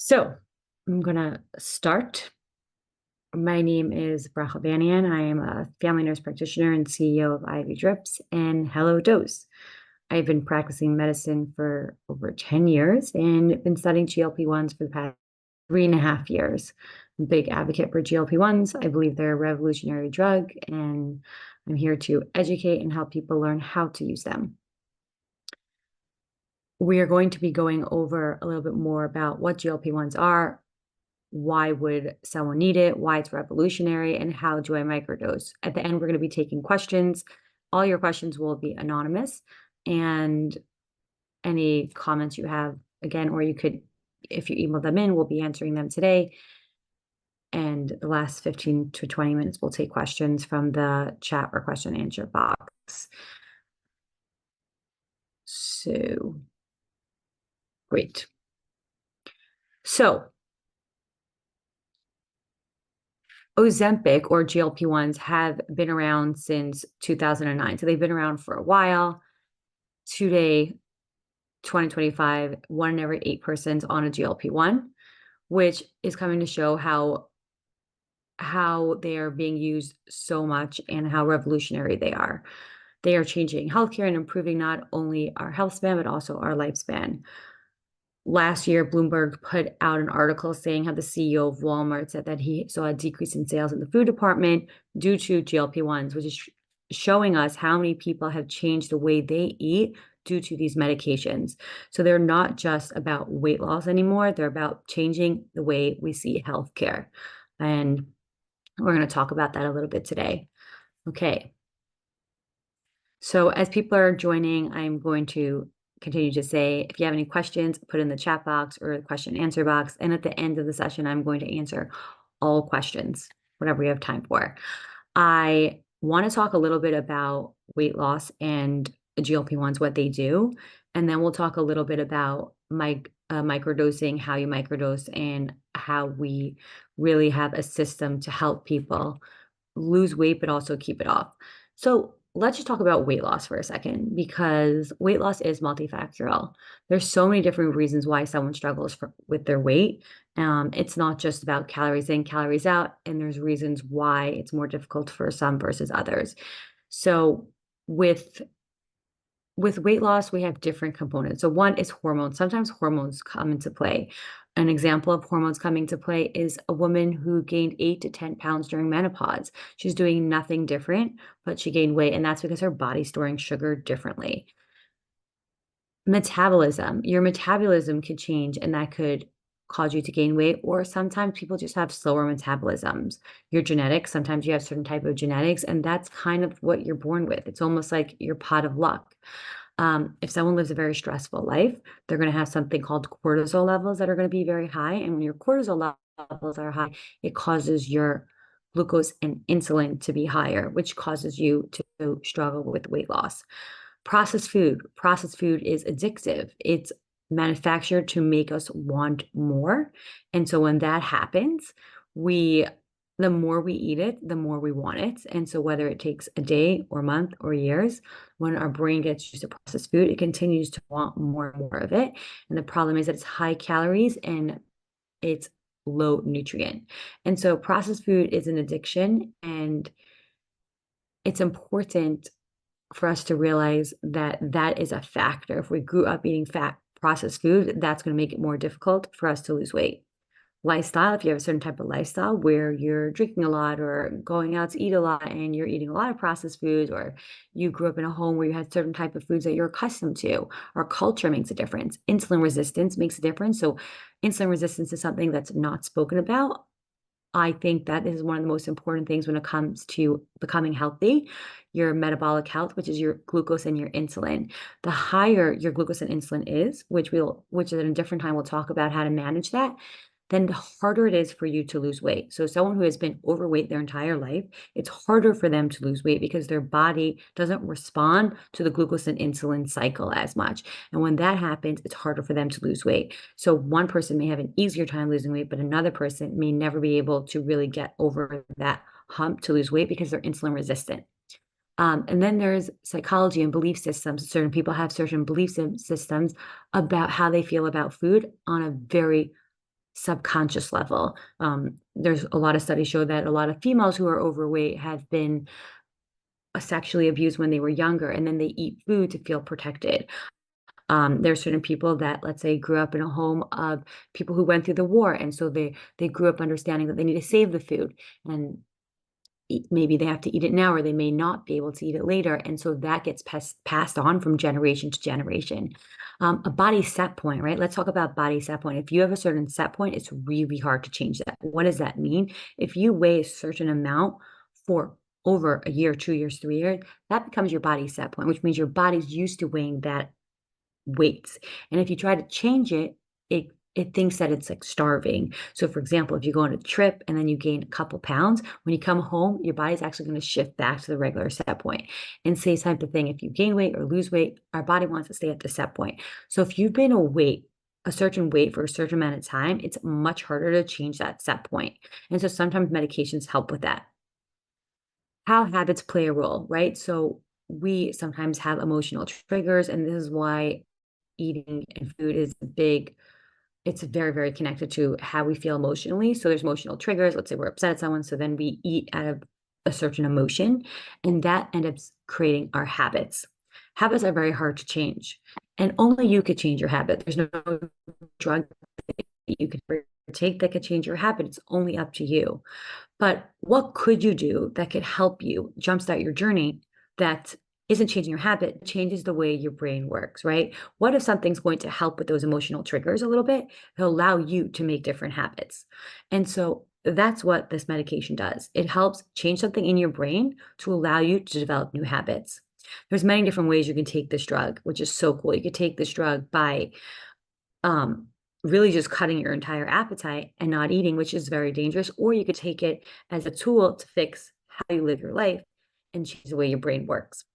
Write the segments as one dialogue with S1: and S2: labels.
S1: So I'm gonna start. My name is Bracha Banian. I am a family nurse practitioner and CEO of Ivy Drips and Hello Dose. I've been practicing medicine for over 10 years and been studying GLP-1s for the past 3.5 years. I'm a big advocate for GLP-1s. I believe they're a revolutionary drug, and I'm here to educate and help people learn how to use them. We are going to be going over a little bit more about what GLP-1s are, why would someone need it, why it's revolutionary, and how do I microdose. At the end, we're going to be taking questions. All your questions will be anonymous, and any comments you have, again, or you could, if you email them in, we'll be answering them today. And the last 15 to 20 minutes, we'll take questions from the chat or question and answer box. So, great. So, Ozempic or GLP-1s have been around since 2009. So they've been around for a while. Today, 2025, 1 in every 8 persons on a GLP-1, which is coming to show how they are being used so much and how revolutionary they are. They are changing healthcare and improving not only our health span, but also our lifespan. Last year, Bloomberg put out an article saying how the CEO of Walmart said that he saw a decrease in sales in the food department due to GLP-1s, which is showing us how many people have changed the way they eat due to these medications. So they're not just about weight loss anymore. They're about changing the way we see healthcare. And we're going to talk about that a little bit today. Okay. So as people are joining, I'm going to continue to say, if you have any questions, put in the chat box or the question and answer box. And at the end of the session, I'm going to answer all questions, whatever we have time for. I want to talk a little bit about weight loss and GLP-1s, what they do. And then we'll talk a little bit about microdosing, how you microdose, and how we really have a system to help people lose weight, but also keep it off. So let's just talk about weight loss for a second, because weight loss is multifactorial. There's so many different reasons why someone struggles with their weight. It's not just about calories in, calories out, and there's reasons why it's more difficult for some versus others. So with weight loss, we have different components. So one is hormones. Sometimes hormones come into play. An example of hormones coming into play is a woman who gained 8 to 10 pounds during menopause. She's doing nothing different, but she gained weight, and that's because her body's storing sugar differently. Metabolism. Your metabolism could change, and that could cause you to gain weight, or sometimes people just have slower metabolisms. Your genetics, sometimes you have certain type of genetics, and that's kind of what you're born with. It's almost like your pot of luck. If someone lives a very stressful life, they're going to have something called cortisol levels that are going to be very high. And when your cortisol levels are high, it causes your glucose and insulin to be higher, which causes you to struggle with weight loss. Processed food. Processed food is addictive. It's manufactured to make us want more. And so when that happens, the more we eat it, the more we want it. And so whether it takes a day or month or years, when our brain gets used to processed food, it continues to want more and more of it. And the problem is that it's high calories and it's low nutrient. And so processed food is an addiction, and it's important for us to realize that that is a factor. If we grew up eating processed food, that's going to make it more difficult for us to lose weight. Lifestyle, if you have a certain type of lifestyle where you're drinking a lot or going out to eat a lot and you're eating a lot of processed foods, or you grew up in a home where you had certain type of foods that you're accustomed to, our culture makes a difference. Insulin resistance makes a difference. So insulin resistance is something that's not spoken about. I think that is one of the most important things when it comes to becoming healthy. Your metabolic health, which is your glucose and your insulin. The higher your glucose and insulin is, which at a different time we'll talk about how to manage that, then the harder it is for you to lose weight. So someone who has been overweight their entire life, it's harder for them to lose weight because their body doesn't respond to the glucose and insulin cycle as much. And when that happens, it's harder for them to lose weight. So one person may have an easier time losing weight, but another person may never be able to really get over that hump to lose weight because they're insulin resistant. And then there's psychology and belief systems. Certain people have certain belief systems about how they feel about food on a very subconscious level. There's a lot of studies show that a lot of females who are overweight have been sexually abused when they were younger, and then they eat food to feel protected. There are certain people that, let's say, grew up in a home of people who went through the war, and so they grew up understanding that they need to save the food, and maybe they have to eat it now, or they may not be able to eat it later, and so that gets passed on from generation to generation. A body set point, right? Let's talk about body set point. If you have a certain set point, it's really hard to change that. What does that mean? If you weigh a certain amount for over a year, 2 years, 3 years, that becomes your body set point, which means your body's used to weighing that weights. And if you try to change it, it thinks that it's like starving. So for example, if you go on a trip and then you gain a couple pounds, when you come home, your body's actually going to shift back to the regular set point. And same type of thing, if you gain weight or lose weight, our body wants to stay at the set point. So if you've been a certain weight for a certain amount of time, it's much harder to change that set point. And so sometimes medications help with that. How habits play a role, right? So we sometimes have emotional triggers, and this is why eating and food is it's very, very connected to how we feel emotionally. So there's emotional triggers. Let's say we're upset at someone, so then we eat out of a certain emotion, and that ends up creating our habits. Habits are very hard to change, and only you could change your habit. There's no drug that you could take that could change your habit. It's only up to you. But what could you do that could help you jumpstart your journey that isn't changing your habit, changes the way your brain works, right? What if something's going to help with those emotional triggers a little bit? It'll allow you to make different habits. And so that's what this medication does. It helps change something in your brain to allow you to develop new habits. There's many different ways you can take this drug, which is so cool. You could take this drug by really just cutting your entire appetite and not eating, which is very dangerous, or you could take it as a tool to fix how you live your life and change the way your brain works.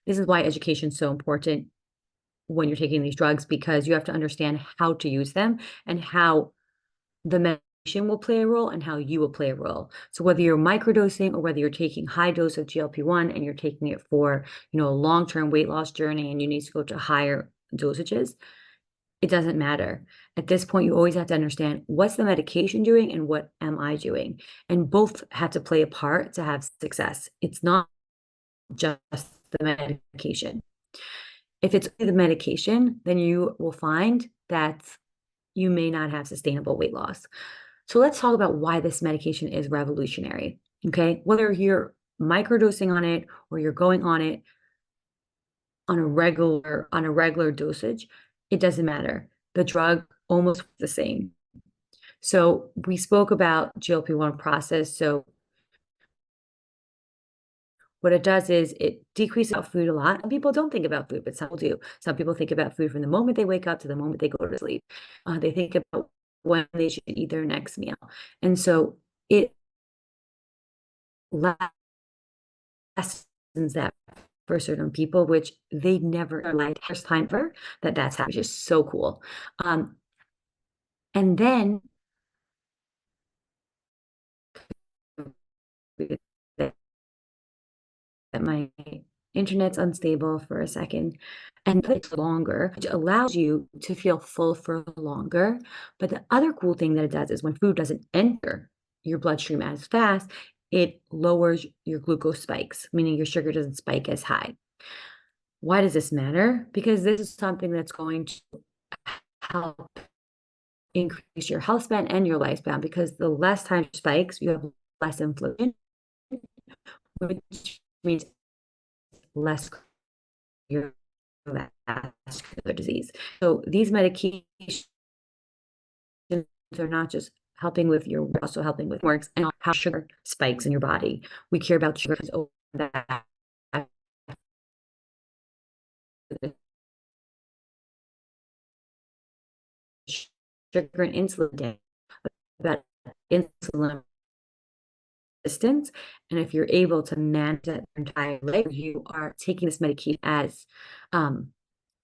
S1: This is why education is so important when you're taking these drugs, because you have to understand how to use them and how the medication will play a role and how you will play a role. So whether you're microdosing or whether you're taking high dose of GLP-1 and you're taking it for, a long-term weight loss journey and you need to go to higher dosages, it doesn't matter. At this point, you always have to understand, what's the medication doing and what am I doing? And both have to play a part to have success. It's not just the medication. If it's the medication, then you will find that you may not have sustainable weight loss. So let's talk about why this medication is revolutionary, okay? Whether you're microdosing on it or you're going on it on a regular dosage, it doesn't matter. The drug almost the same. So we spoke about GLP-1 process. So what it does is it decreases food a lot. And people don't think about food, but some people do. Some people think about food from the moment they wake up to the moment they go to sleep. They think about when they should eat their next meal. And so it lessens that for certain people, which they never liked first time for that's happening, which is so cool. And then that my internet's unstable for a second, and it's longer, which allows you to feel full for longer. But the other cool thing that it does is when food doesn't enter your bloodstream as fast, it lowers your glucose spikes, meaning your sugar doesn't spike as high. Why does this matter? Because this is something that's going to help increase your health span and your lifespan, because the less time spikes, you have less inflammation, which means less cardiovascular disease. So these medications are not just helping with also helping with works and how sugar spikes in your body. We care about sugar over that. Sugar and insulin, about insulin resistance. And if you're able to manage that entire life, you are taking this medication as a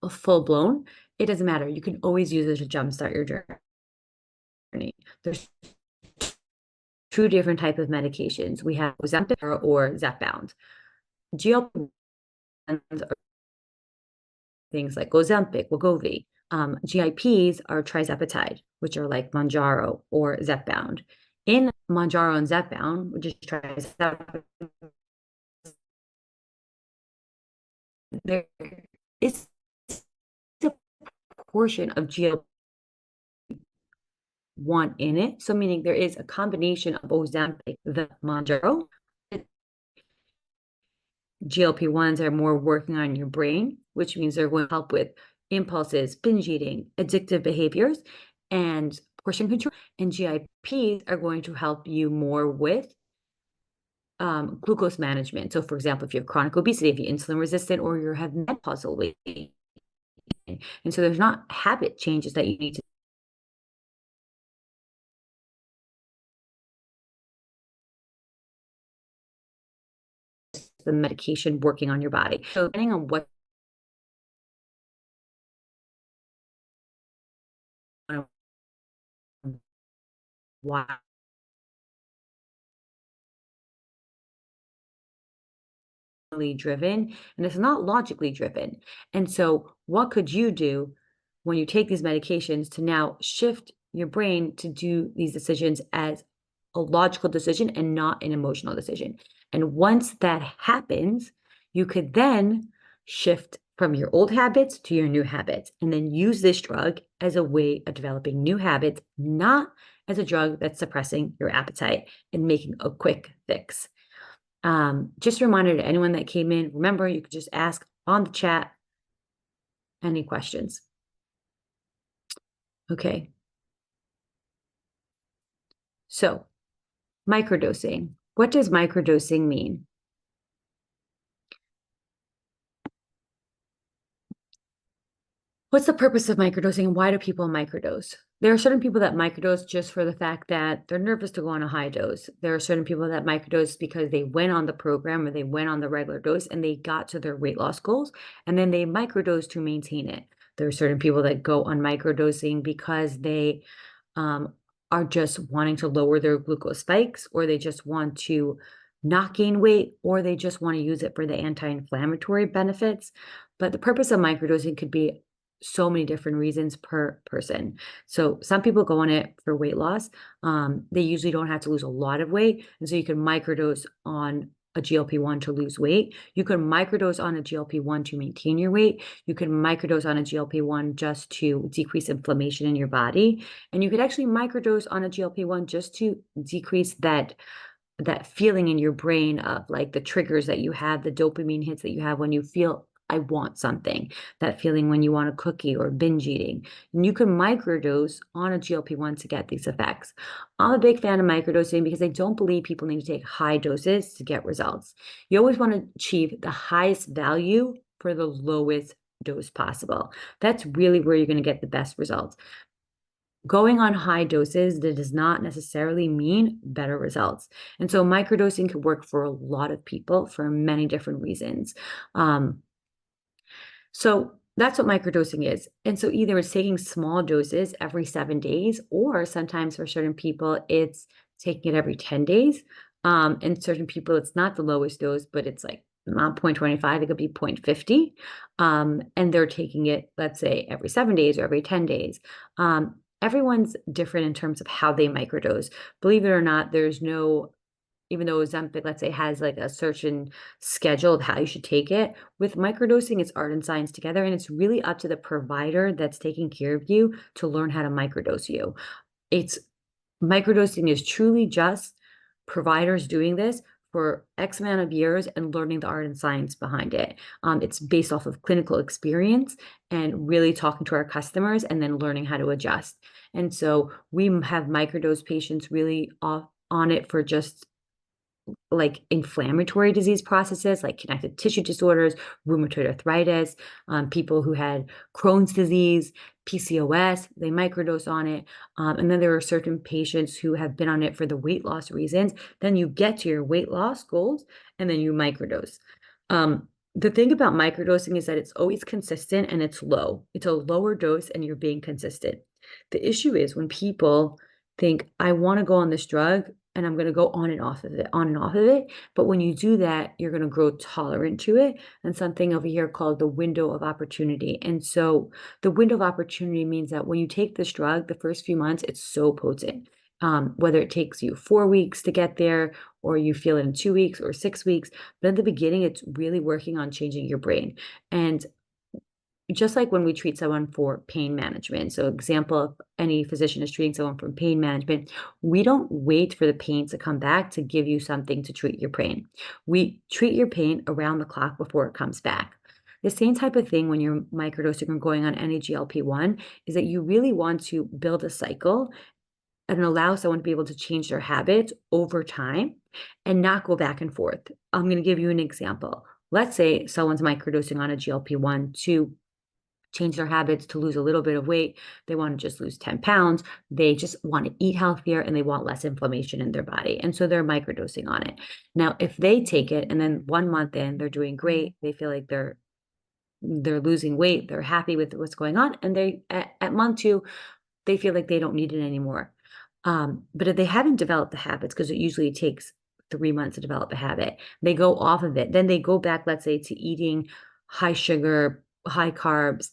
S1: full blown, it doesn't matter. You can always use it to jumpstart your journey. There's two different types of medications. We have Ozempic or Zepbound. GLP-1s are things like Ozempic, Wegovy, GIPs are trizepatide, which are like Mounjaro or Zepbound. In Mounjaro and Zepbound, which is trizepatide, there is a portion of GLP-1 in it. So meaning there is a combination of Ozempic, the Mounjaro. GLP-1s are more working on your brain, which means they're going to help with impulses, binge eating, addictive behaviors, and portion control. And GIPs are going to help you more with glucose management. So, for example, if you have chronic obesity, if you're insulin resistant, or you have menopausal weight, and so there's not habit changes that you need to. The medication working on your body. So depending on what why driven, and it's not logically driven. And so what could you do when you take these medications to now shift your brain to do these decisions as a logical decision and not an emotional decision? And once that happens, you could then shift from your old habits to your new habits, and then use this drug as a way of developing new habits, not as a drug that's suppressing your appetite and making a quick fix. Just a reminder to anyone that came in, remember, you could just ask on the chat any questions. Okay. So, microdosing. What does microdosing mean? What's the purpose of microdosing and why do people microdose? There are certain people that microdose just for the fact that they're nervous to go on a high dose. There are certain people that microdose because they went on the program or they went on the regular dose and they got to their weight loss goals, and then they microdose to maintain it. There are certain people that go on microdosing because they are just wanting to lower their glucose spikes, or they just want to not gain weight, or they just want to use it for the anti-inflammatory benefits. But the purpose of microdosing could be so many different reasons per person. So some people go on it for weight loss. They usually don't have to lose a lot of weight. And so you can microdose on a GLP-1 to lose weight. You can microdose on a GLP-1 to maintain your weight. You can microdose on a GLP-1 just to decrease inflammation in your body. And you could actually microdose on a GLP-1 just to decrease that feeling in your brain of like the triggers that you have, the dopamine hits that you have when you feel I want something, that feeling when you want a cookie or binge eating. And you can microdose on a GLP-1 to get these effects. I'm a big fan of microdosing because I don't believe people need to take high doses to get results. You always want to achieve the highest value for the lowest dose possible. That's really where you're going to get the best results. Going on high doses, that does not necessarily mean better results. And so microdosing could work for a lot of people for many different reasons. So that's what microdosing is. And so either it's taking small doses every 7 days, or sometimes for certain people, it's taking it every 10 days. And certain people, it's not the lowest dose, but it's like not 0.25, it could be 0.50. And they're taking it, let's say, every 7 days or every 10 days. Everyone's different in terms of how they microdose. Believe it or not, there's no, even though Ozempic, let's say, has like a certain schedule of how you should take it, with microdosing, it's art and science together, and it's really up to the provider that's taking care of you to learn how to microdose you. Microdosing is truly just providers doing this for X amount of years and learning the art and science behind it. It's based off of clinical experience and really talking to our customers and then learning how to adjust. And so we have microdose patients really on it for just like inflammatory disease processes like connective tissue disorders, rheumatoid arthritis, people who had Crohn's disease, PCOS, they microdose on it. And then there are certain patients who have been on it for the weight loss reasons. Then you get to your weight loss goals and then you microdose. The thing about microdosing is that it's always consistent and it's low. It's a lower dose and you're being consistent. The issue is when people think, I want to go on this drug and I'm going to go on and off of it, on and off of it. But when you do that, you're going to grow tolerant to it, and something over here called the window of opportunity. And so the window of opportunity means that when you take this drug, the first few months, it's so potent. Whether it takes you 4 weeks to get there, or you feel it in 2 weeks or 6 weeks, but in the beginning, it's really working on changing your brain. And just like when we treat someone for pain management, so example, if any physician is treating someone for pain management, we don't wait for the pain to come back to give you something to treat your pain. We treat your pain around the clock before it comes back. The same type of thing when you're microdosing or going on any GLP-1 is that you really want to build a cycle and allow someone to be able to change their habits over time and not go back and forth. I'm going to give you an example. Let's say someone's microdosing on a GLP-1 to change their habits, to lose a little bit of weight. They want to just lose 10 pounds. They just want to eat healthier and they want less inflammation in their body. And so they're microdosing on it. Now, if they take it and then 1 month in, they're doing great, they feel like they're losing weight, they're happy with what's going on, and they at month 2, they feel like they don't need it anymore. But if they haven't developed the habits, because it usually takes 3 months to develop a habit, they go off of it. Then they go back, let's say, to eating high sugar, high carbs,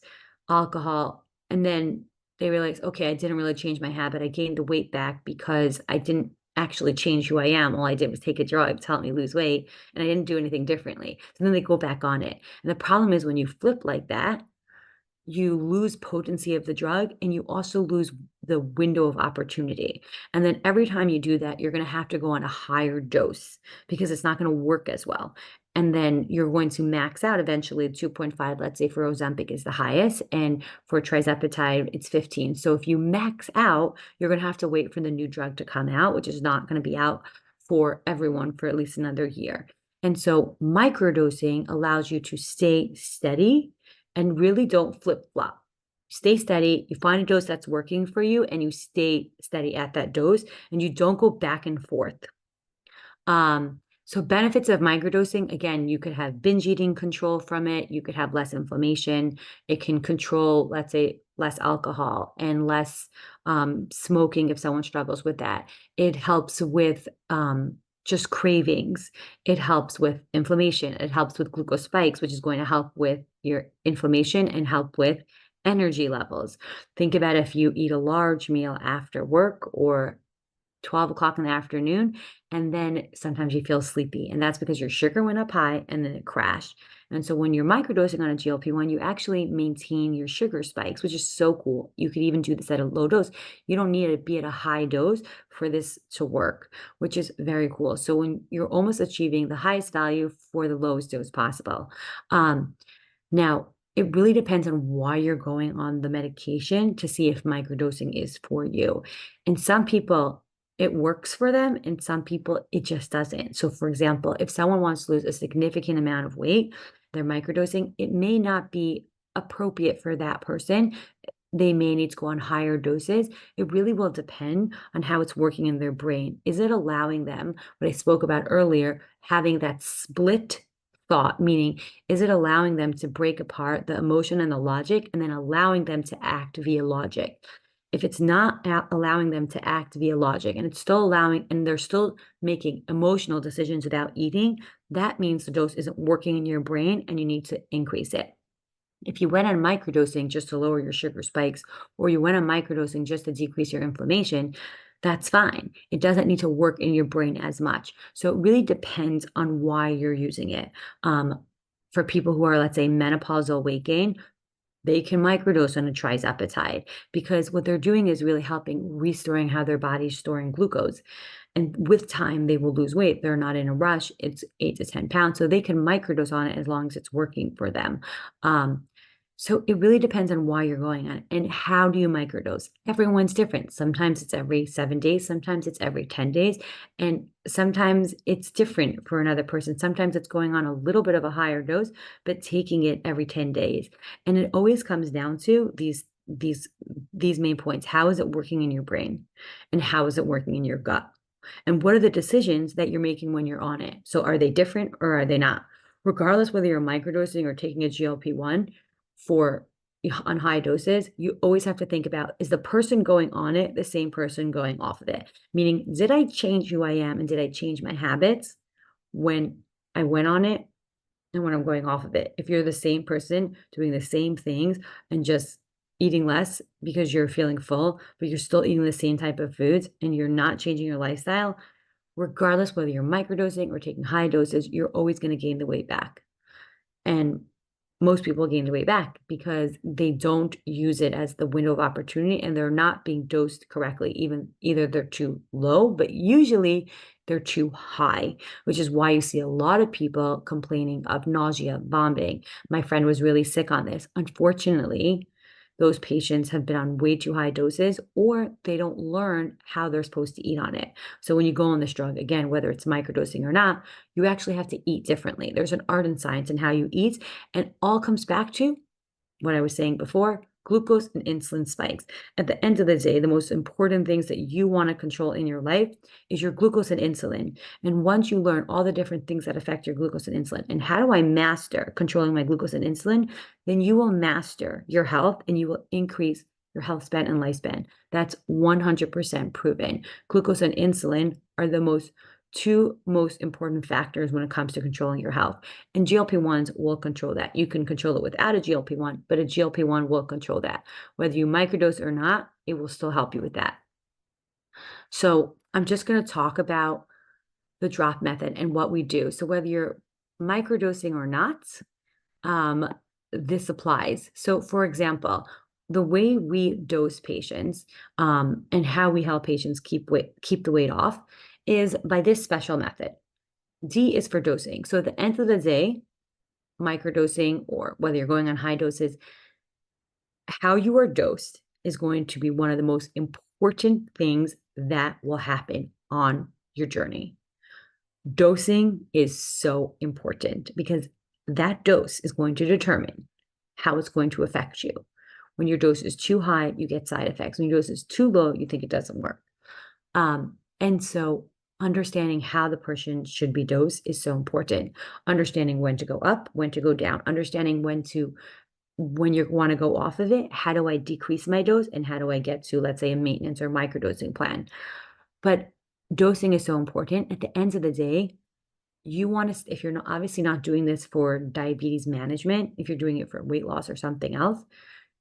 S1: alcohol, and then they realize, okay, I didn't really change my habit. I gained the weight back because I didn't actually change who I am. All I did was take a drug to help me lose weight, and I didn't do anything differently. So then they go back on it. And the problem is when you flip like that, you lose potency of the drug and you also lose the window of opportunity. And then every time you do that, you're going to have to go on a higher dose because it's not going to work as well. And then you're going to max out eventually. 2.5, let's say for Ozempic is the highest, and for tirzepatide, it's 15. So if you max out, you're going to have to wait for the new drug to come out, which is not going to be out for everyone for at least another year. And so microdosing allows you to stay steady and really don't flip flop. Stay steady. You find a dose that's working for you and you stay steady at that dose and you don't go back and forth. So benefits of microdosing, again, you could have binge eating control from it. You could have less inflammation. It can control, let's say, less alcohol and less smoking if someone struggles with that. It helps with just cravings. It helps with inflammation. It helps with glucose spikes, which is going to help with your inflammation and help with energy levels. Think about if you eat a large meal after work or 12 o'clock in the afternoon, and then sometimes you feel sleepy. And that's because your sugar went up high and then it crashed. And so when you're microdosing on a GLP-1, you actually maintain your sugar spikes, which is so cool. You could even do this at a low dose. You don't need to be at a high dose for this to work, which is very cool. So when you're almost achieving the highest value for the lowest dose possible. Now, it really depends on why you're going on the medication to see if microdosing is for you. And some people, it works for them, and some people it just doesn't. So for example, if someone wants to lose a significant amount of weight, they're microdosing, it may not be appropriate for that person. They may need to go on higher doses. It really will depend on how it's working in their brain. Is it allowing them, what I spoke about earlier, having that split thought, meaning is it allowing them to break apart the emotion and the logic and then allowing them to act via logic? If it's not allowing them to act via logic and it's still allowing, and they're still making emotional decisions without eating, that means the dose isn't working in your brain and you need to increase it. If you went on microdosing just to lower your sugar spikes, or you went on microdosing just to decrease your inflammation, that's fine. It doesn't need to work in your brain as much. So it really depends on why you're using it. For people who are, let's say, menopausal weight gain, they can microdose on a tirzepatide because what they're doing is really helping restoring how their body's storing glucose. And with time, they will lose weight. They're not in a rush. It's 8 to 10 pounds. So they can microdose on it as long as it's working for them. So it really depends on why you're going on it and how do you microdose. Everyone's different. Sometimes it's every 7 days. Sometimes it's every 10 days. And sometimes it's different for another person. Sometimes it's going on a little bit of a higher dose, but taking it every 10 days. And it always comes down to these main points. How is it working in your brain? And how is it working in your gut? And what are the decisions that you're making when you're on it? So are they different or are they not? Regardless whether you're microdosing or taking a GLP-1, for on high doses, you always have to think about, is the person going on it the same person going off of it? Meaning, did I change who I am and did I change my habits when I went on it and when I'm going off of it? If you're the same person doing the same things and just eating less because you're feeling full, but you're still eating the same type of foods and you're not changing your lifestyle, regardless whether you're microdosing or taking high doses, you're always going to gain the weight back. And most people gain the weight back because they don't use it as the window of opportunity and they're not being dosed correctly. Either they're too low, but usually they're too high, which is why you see a lot of people complaining of nausea, vomiting. My friend was really sick on this. Unfortunately, those patients have been on way too high doses or they don't learn how they're supposed to eat on it. So when you go on this drug, again, whether it's microdosing or not, you actually have to eat differently. There's an art and science in how you eat, and all comes back to what I was saying before, glucose and insulin spikes. At the end of the day, the most important things that you want to control in your life is your glucose and insulin. And once you learn all the different things that affect your glucose and insulin, and how do I master controlling my glucose and insulin, then you will master your health and you will increase your health span and lifespan. That's 100% proven. Glucose and insulin are the two most important factors when it comes to controlling your health. And GLP-1s will control that. You can control it without a GLP-1, but a GLP-1 will control that. Whether you microdose or not, it will still help you with that. So I'm just going to talk about the drop method and what we do. So whether you're microdosing or not, this applies. So for example, the way we dose patients and how we help patients keep the weight off is by this special method. D is for dosing. So at the end of the day, microdosing or whether you're going on high doses, how you are dosed is going to be one of the most important things that will happen on your journey. Dosing is so important because that dose is going to determine how it's going to affect you. When your dose is too high, you get side effects. When your dose is too low, you think it doesn't work. And so understanding how the person should be dosed is so important. Understanding when to go up, when to go down, understanding when you want to go off of it. How do I decrease my dose and how do I get to, let's say, a maintenance or microdosing plan? But dosing is so important. At the end of the day, you want to, if you're not, obviously not doing this for diabetes management, if you're doing it for weight loss or something else,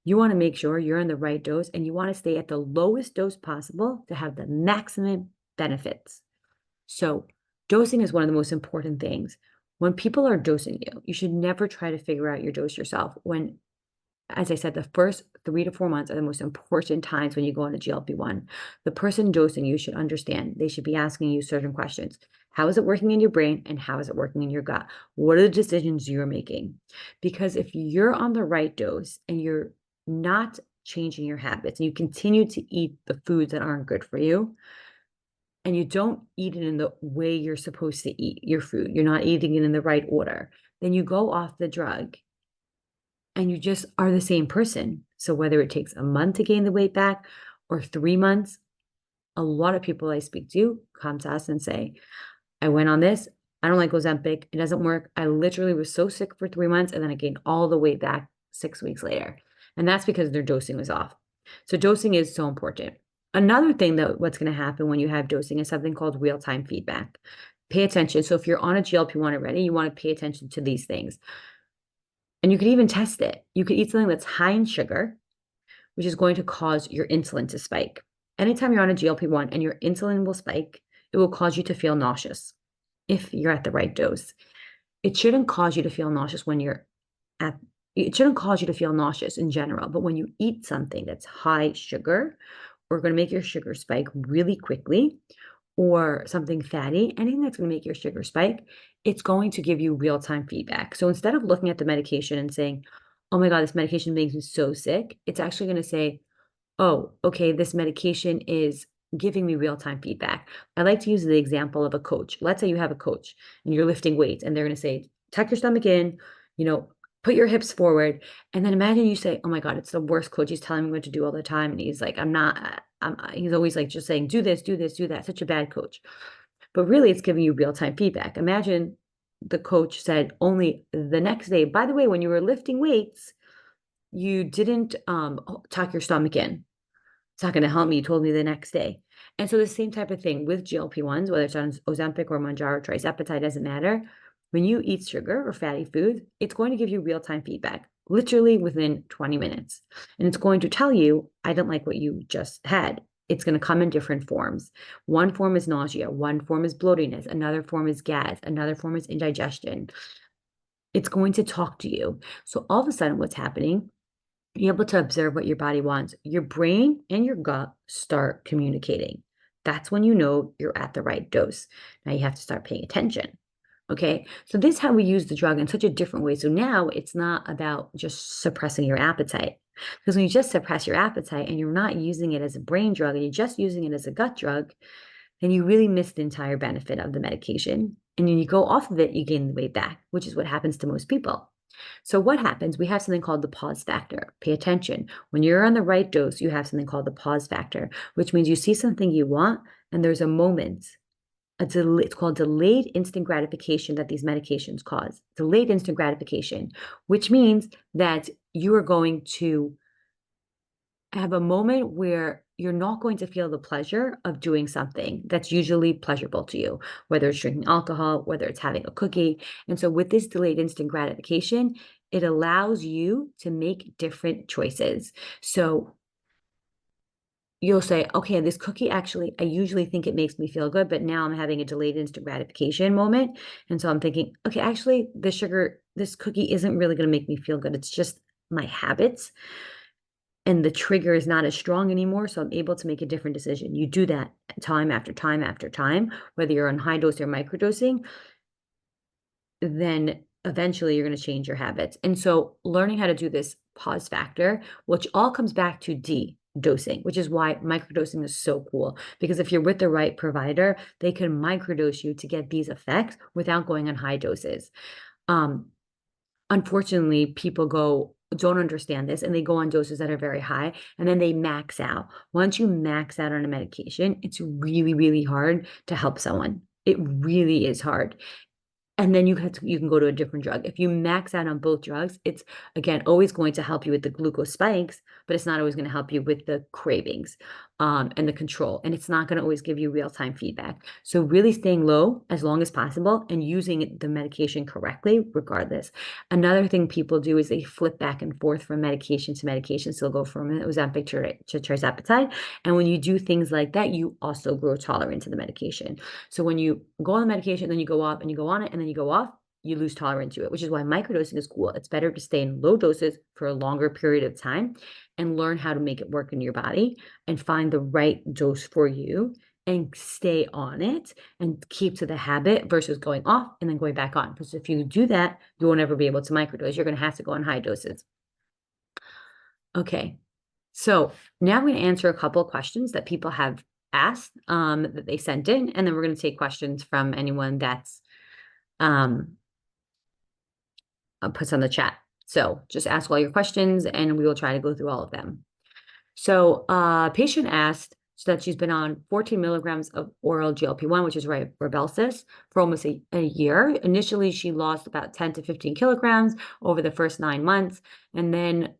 S1: you want to make sure you're in the right dose and you want to stay at the lowest dose possible to have the maximum benefits. So dosing is one of the most important things. When people are dosing you, you should never try to figure out your dose yourself. When, as I said, the first 3 to 4 months are the most important times when you go on a GLP-1. The person dosing you should understand. They should be asking you certain questions. How is it working in your brain and how is it working in your gut? What are the decisions you're making? Because if you're on the right dose and you're not changing your habits and you continue to eat the foods that aren't good for you, and you don't eat it in the way you're supposed to eat your food, you're not eating it in the right order, then you go off the drug and you just are the same person. So whether it takes a month to gain the weight back or 3 months, a lot of people I speak to come to us and say, I went on this. I don't like Ozempic. It doesn't work. I literally was so sick for 3 months and then I gained all the weight back 6 weeks later. And that's because their dosing was off. So dosing is so important. Another thing that what's going to happen when you have dosing is something called real-time feedback. Pay attention. So if you're on a GLP-1 already, you want to pay attention to these things. And you could even test it. You could eat something that's high in sugar, which is going to cause your insulin to spike. Anytime you're on a GLP-1 and your insulin will spike, it will cause you to feel nauseous if you're at the right dose. It shouldn't cause you to feel nauseous it shouldn't cause you to feel nauseous in general, but when you eat something that's high sugar or going to make your sugar spike really quickly, or something fatty, anything that's going to make your sugar spike, it's going to give you real-time feedback. So instead of looking at the medication and saying, oh my God, this medication makes me so sick, it's actually going to say, oh, okay, this medication is giving me real-time feedback. I like to use the example of a coach. Let's say you have a coach and you're lifting weights and they're going to say, tuck your stomach in, put your hips forward. And then imagine you say, oh my God, it's the worst coach. He's telling me what to do all the time. And he's like, he's always like just saying, do this, do this, do that. Such a bad coach. But really it's giving you real-time feedback. Imagine the coach said only the next day, by the way, when you were lifting weights, you didn't tuck your stomach in. It's not going to help me. You told me the next day. And so the same type of thing with GLP-1s, whether it's on Ozempic or Mounjaro, Trizepatide, doesn't matter. When you eat sugar or fatty foods, it's going to give you real-time feedback, literally within 20 minutes. And it's going to tell you, I don't like what you just had. It's going to come in different forms. One form is nausea, one form is bloatiness, another form is gas, another form is indigestion. It's going to talk to you. So all of a sudden, what's happening, you're able to observe what your body wants. Your brain and your gut start communicating. That's when you know you're at the right dose. Now you have to start paying attention. Okay, so this is how we use the drug in such a different way. So now it's not about just suppressing your appetite. Because when you just suppress your appetite and you're not using it as a brain drug and you're just using it as a gut drug, then you really miss the entire benefit of the medication. And when you go off of it, you gain the weight back, which is what happens to most people. So what happens? We have something called the pause factor. Pay attention. When you're on the right dose, you have something called the pause factor, which means you see something you want and there's a moment. It's called delayed instant gratification that these medications cause. Delayed instant gratification, which means that you are going to have a moment where you're not going to feel the pleasure of doing something that's usually pleasurable to you, whether it's drinking alcohol, whether it's having a cookie. And so with this delayed instant gratification, it allows you to make different choices. So you'll say, okay, this cookie actually, I usually think it makes me feel good, but now I'm having a delayed instant gratification moment. And so I'm thinking, okay, actually, this cookie isn't really going to make me feel good. It's just my habits. And the trigger is not as strong anymore, so I'm able to make a different decision. You do that time after time after time, whether you're on high dose or microdosing, then eventually you're going to change your habits. And so learning how to do this pause factor, which all comes back to dosing, which is why microdosing is so cool. Because if you're with the right provider, they can microdose you to get these effects without going on high doses. Unfortunately, people don't understand this and they go on doses that are very high and then they max out. Once you max out on a medication, it's really, really hard to help someone. It really is hard. And then you can go to a different drug. If you max out on both drugs, it's, again, always going to help you with the glucose spikes, but it's not always going to help you with the cravings and the control. And it's not going to always give you real-time feedback. So really staying low as long as possible and using the medication correctly, regardless. Another thing people do is they flip back and forth from medication to medication. So they'll go from Ozempic to Trizepatide. And when you do things like that, you also grow tolerant to the medication. So when you go on the medication, then you go off and you go on it, and then you go off, you lose tolerance to it, which is why microdosing is cool. It's better to stay in low doses for a longer period of time and learn how to make it work in your body and find the right dose for you and stay on it and keep to the habit versus going off and then going back on. Because if you do that, you won't ever be able to microdose. You're going to have to go on high doses. Okay, so now I'm going to answer a couple of questions that people have asked that they sent in, and then we're going to take questions from anyone that's puts on the chat. So just ask all your questions and we will try to go through all of them. So a patient asked that she's been on 14 milligrams of oral GLP-1, which is Rybelsus, for almost a year. Initially, she lost about 10 to 15 kilograms over the first 9 months. And then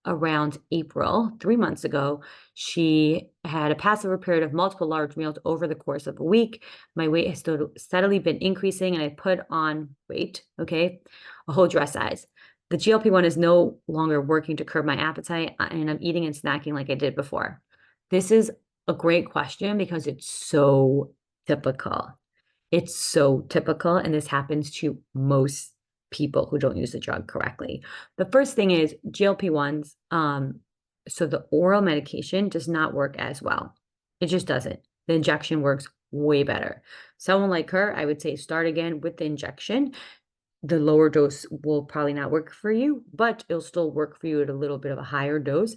S1: around April, 3 months ago, she had a Passover period of multiple large meals over the course of a week. My weight has steadily been increasing and I put on weight, okay, a whole dress size. The GLP-1 is no longer working to curb my appetite and I'm eating and snacking like I did before. This is a great question because it's so typical. It's so typical, and this happens to most people who don't use the drug correctly. The first thing is GLP-1s. So the oral medication does not work as well. It just doesn't. The injection works way better. Someone like her, I would say start again with the injection. The lower dose will probably not work for you, but it'll still work for you at a little bit of a higher dose.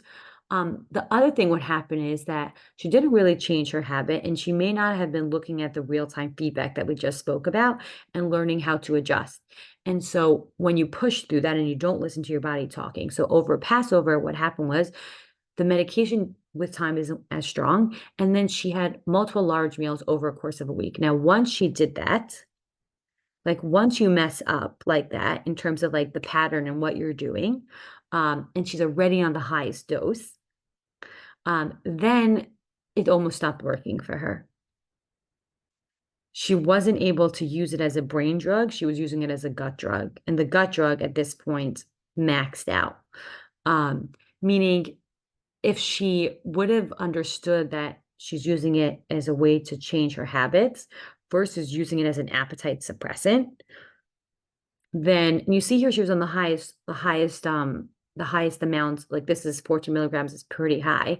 S1: The other thing what happened is that she didn't really change her habit and she may not have been looking at the real-time feedback that we just spoke about and learning how to adjust. And so when you push through that and you don't listen to your body talking, so over Passover, what happened was the medication with time isn't as strong. And then she had multiple large meals over a course of a week. Now, once she did that, like once you mess up like that in terms of like the pattern and what you're doing, and she's already on the highest dose, then it almost stopped working for her. She wasn't able to use it as a brain drug. She was using it as a gut drug. And the gut drug at this point maxed out. Meaning if she would have understood that she's using it as a way to change her habits versus using it as an appetite suppressant, then and you see here she was on the highest amount, like this is 14 milligrams is pretty high.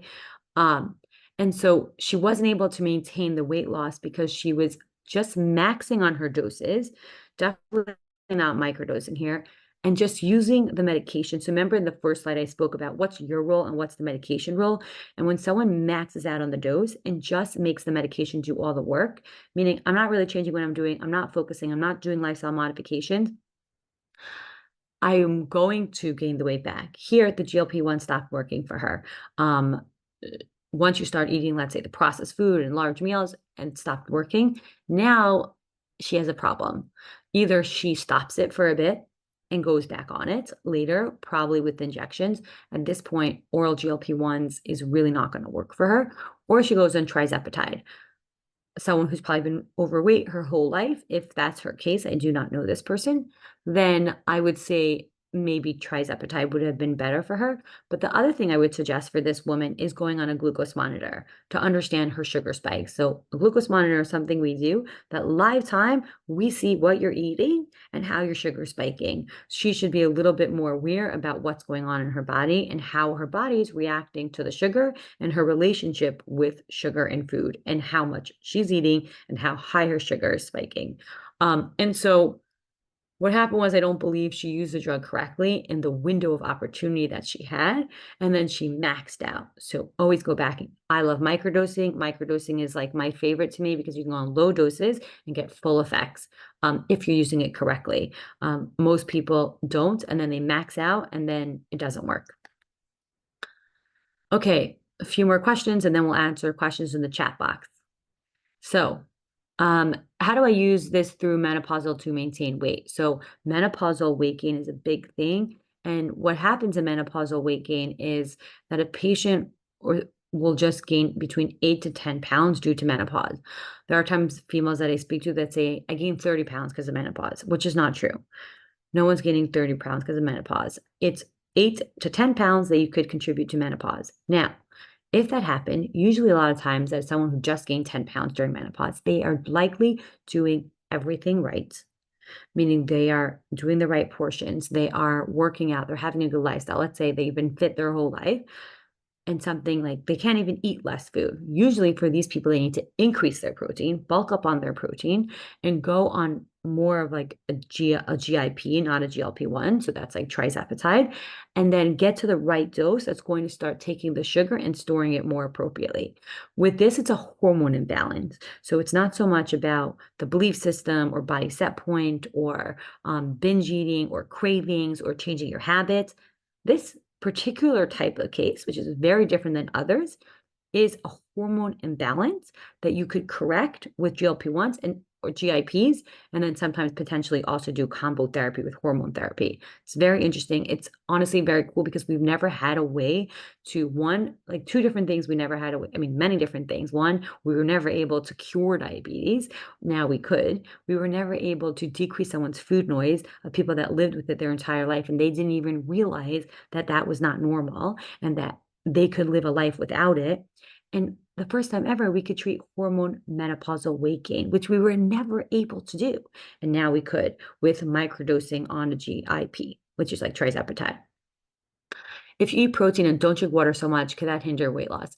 S1: And so she wasn't able to maintain the weight loss because she was just maxing on her doses, definitely not microdosing here, and just using the medication. So remember in the first slide, I spoke about what's your role and what's the medication role. And when someone maxes out on the dose and just makes the medication do all the work, meaning I'm not really changing what I'm doing, I'm not focusing, I'm not doing lifestyle modifications, I am going to gain the weight back. Here, the GLP-1 stopped working for her. Once you start eating, let's say, the processed food and large meals and stopped working, now she has a problem. Either she stops it for a bit and goes back on it later, probably with injections. At this point, oral GLP-1s is really not going to work for her, or she goes on trizepatide. Someone who's probably been overweight her whole life, if that's her case, I do not know this person, then I would say maybe trizepatide would have been better for her. But the other thing I would suggest for this woman is going on a glucose monitor to understand her sugar spikes. So a glucose monitor is something we do that live time, we see what you're eating and how your sugar is spiking. She should be a little bit more aware about what's going on in her body and how her body is reacting to the sugar and her relationship with sugar and food and how much she's eating and how high her sugar is spiking. And so what happened was I don't believe she used the drug correctly in the window of opportunity that she had, and then she maxed out. So always go back. I love microdosing. Microdosing is like my favorite to me because you can go on low doses and get full effects if you're using it correctly. Most people don't, and then they max out, and then it doesn't work. Okay, a few more questions, and then we'll answer questions in the chat box. So how do I use this through menopausal to maintain weight? So menopausal weight gain is a big thing. And what happens in menopausal weight gain is that a patient will just gain between 8 to 10 pounds due to menopause. There are times females that I speak to that say, I gained 30 pounds because of menopause, which is not true. No one's gaining 30 pounds because of menopause. It's 8 to 10 pounds that you could contribute to menopause. Now, if that happened, usually a lot of times as someone who just gained 10 pounds during menopause, they are likely doing everything right, meaning they are doing the right portions, they are working out, they're having a good lifestyle. Let's say they've been fit their whole life, and something like they can't even eat less food. Usually for these people, they need to increase their protein, bulk up on their protein, and go on more of like a GIP, not a GLP-1. So that's like trizepatide, and then get to the right dose that's going to start taking the sugar and storing it more appropriately. With this, it's a hormone imbalance. So it's not so much about the belief system or body set point or binge eating or cravings or changing your habits. This particular type of case, which is very different than others, is a hormone imbalance that you could correct with GLP-1s and or GIPs, and then sometimes potentially also do combo therapy with hormone therapy. It's very interesting. It's honestly very cool because we've never had a way to like two different things we never had a way, I mean, many different things. One, we were never able to cure diabetes. Now we could. We were never able to decrease someone's food noise of people that lived with it their entire life, and they didn't even realize that that was not normal and that they could live a life without it. And the first time ever, we could treat hormone menopausal weight gain, which we were never able to do. And now we could with microdosing on a GIP, which is like trizepatide. If you eat protein and don't drink water so much, could that hinder weight loss?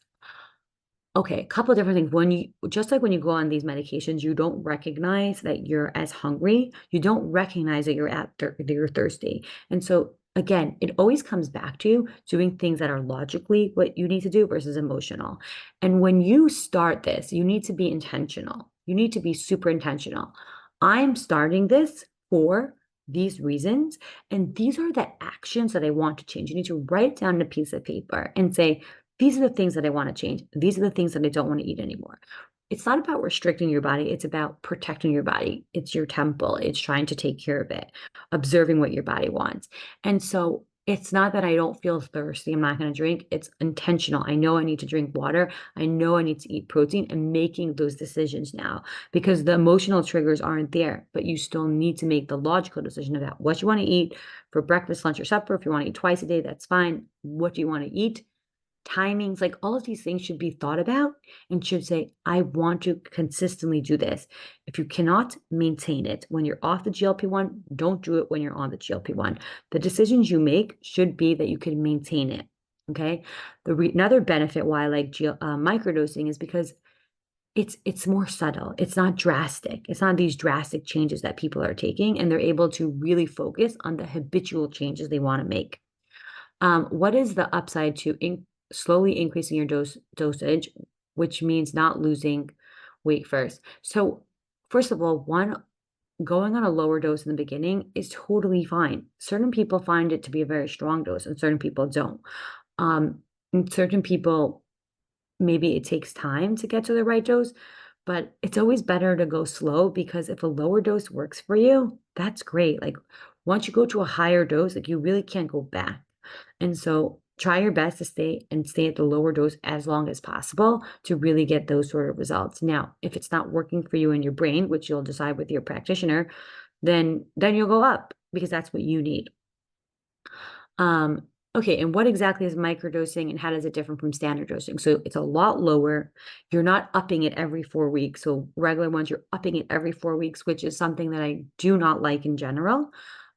S1: Okay, a couple of different things. When you, just like when you go on these medications, you don't recognize that you're as hungry. You don't recognize that you're thirsty. And so again, it always comes back to doing things that are logically what you need to do versus emotional. And when you start this, you need to be intentional. You need to be super intentional. I'm starting this for these reasons, and these are the actions that I want to change. You need to write it down on a piece of paper and say, these are the things that I want to change. These are the things that I don't want to eat anymore. It's not about restricting your body. It's about protecting your body. It's your temple. It's trying to take care of it, observing what your body wants. And so It's not that I don't feel thirsty, I'm not going to drink. It's intentional. I know I need to drink water. I know I need to eat protein, and making those decisions now, because the emotional triggers aren't there, but you still need to make the logical decision about what you want to eat for breakfast, lunch, or supper. If you want to eat twice a day, that's fine. What do you want to eat? Timings, like all of these things should be thought about and should say, I want to consistently do this. If you cannot, maintain it. When you're off the GLP-1, don't do it when you're on the GLP-1. The decisions you make should be that you can maintain it. Okay. Another benefit why I like microdosing is because it's more subtle. It's not drastic. It's not these drastic changes that people are taking, and they're able to really focus on the habitual changes they want to make. What is the upside to slowly increasing your dosage, which means not losing weight first? So, first of all, going on a lower dose in the beginning is totally fine. Certain people find it to be a very strong dose, and certain people don't. And certain people, maybe it takes time to get to the right dose, but it's always better to go slow, because if a lower dose works for you, that's great. Like, once you go to a higher dose, like, you really can't go back. And so try your best to stay at the lower dose as long as possible to really get those sort of results. Now, if it's not working for you in your brain, which you'll decide with your practitioner, then you'll go up, because that's what you need. Okay, and what exactly is microdosing, and how does it differ from standard dosing? So it's a lot lower. You're not upping it every 4 weeks. So regular ones, you're upping it every 4 weeks, which is something that I do not like in general.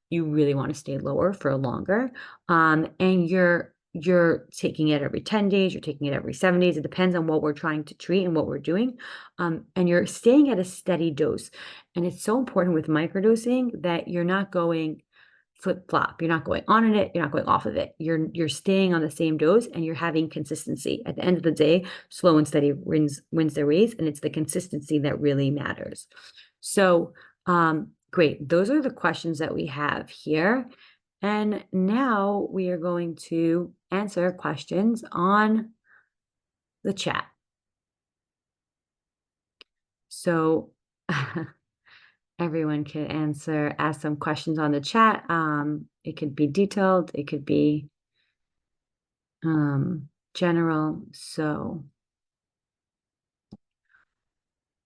S1: You really want to stay lower for longer. And you're taking it every 10 days, you're taking it every 7 days. It depends on what we're trying to treat and what we're doing. And you're staying at a steady dose. And it's so important with microdosing that you're not going flip-flop. You're not going on it, you're not going off of it. You're staying on the same dose, and you're having consistency. At the end of the day, slow and steady wins the race, and it's the consistency that really matters. So, great. Those are the questions that we have here. And now we are going to answer questions on the chat. So everyone can ask some questions on the chat. It could be detailed, it could be general. So,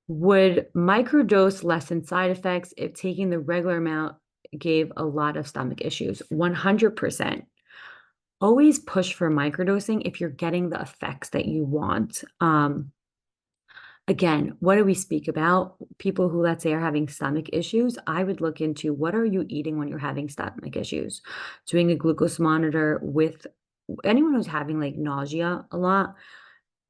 S1: would microdose lessen side effects if taking the regular amount gave a lot of stomach issues? 100%. Always push for microdosing if you're getting the effects that you want. Again, what do we speak about? People who, let's say, are having stomach issues, I would look into, what are you eating when you're having stomach issues? Doing a glucose monitor with anyone who's having like nausea a lot.